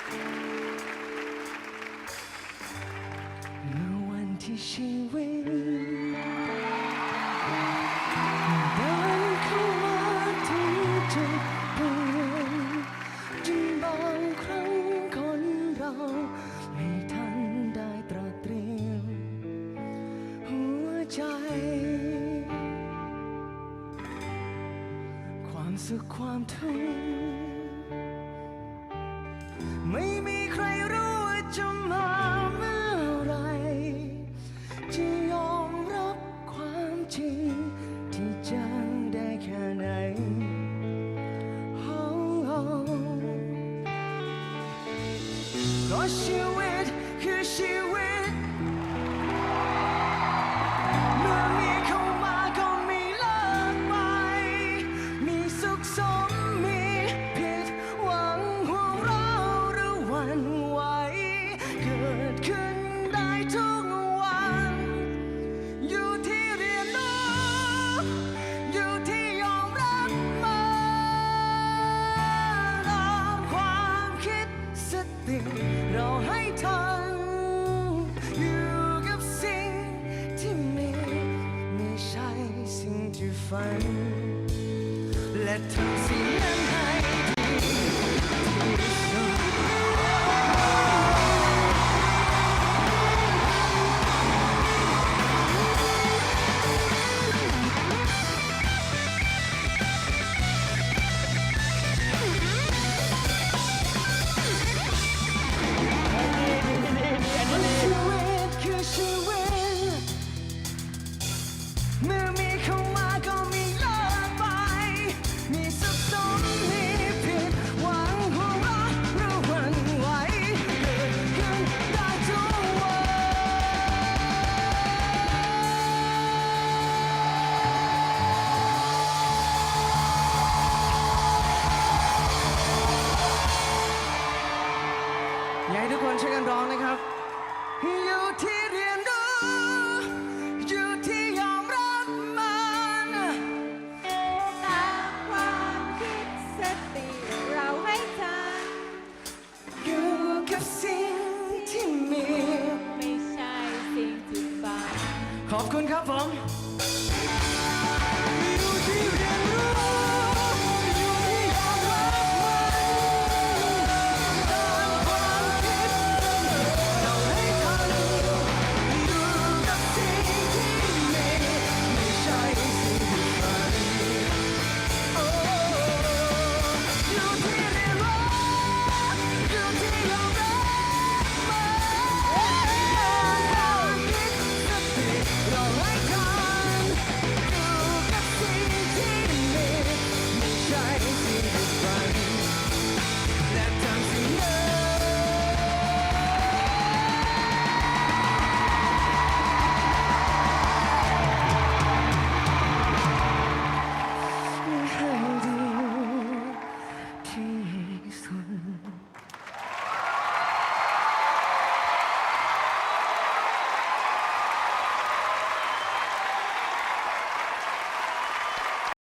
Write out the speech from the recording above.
เมื่อวันที่ชีวิตเดินเข้ามาถึงจุดเปลี่ยนจนบางครั้งคนเราไม่ทันได้ตระเตรียมหัวใจความสุขความทุกข์ไม่มีใครรู้ว่าจะมาเมื่อไรจะยอมรับความจริงที่จะได้แค่ไหนเพราะชีวิตคือชีวิตเมื่อมีเข้ามาก็มีเลิกไปมีสุขสมมีผิดหวังห่วงเราหรือหวั่นไหวเกิดขึ้นได้ทุกวันอยู่ที่เรียนรู้อยู่ที่ยอมรับมันตามความคิดสติเราให้ทันอยู่กับสิ่งที่มีไม่ใช่สิ่งที่ฝันและทำสิ่งนั้นให้ดีที่สุดชีวิตคือชีวิตเมื่อมีเข้ามาก็มีเลิกไปมีสับสนมีผิดหวังหัวเราะหรือหวั่นไหวเกิดขึ้นได้ทุกวันอยากให้ทุกคนช่วยกันร้องนะครับอยู่ที่เรียนรู้อยู่ที่ยอมรับมันตามความคิดสติเราให้ทันอยู่กับสิ่งที่มีไม่ใช่สิ่งที่ฝันขอบคุณครับผม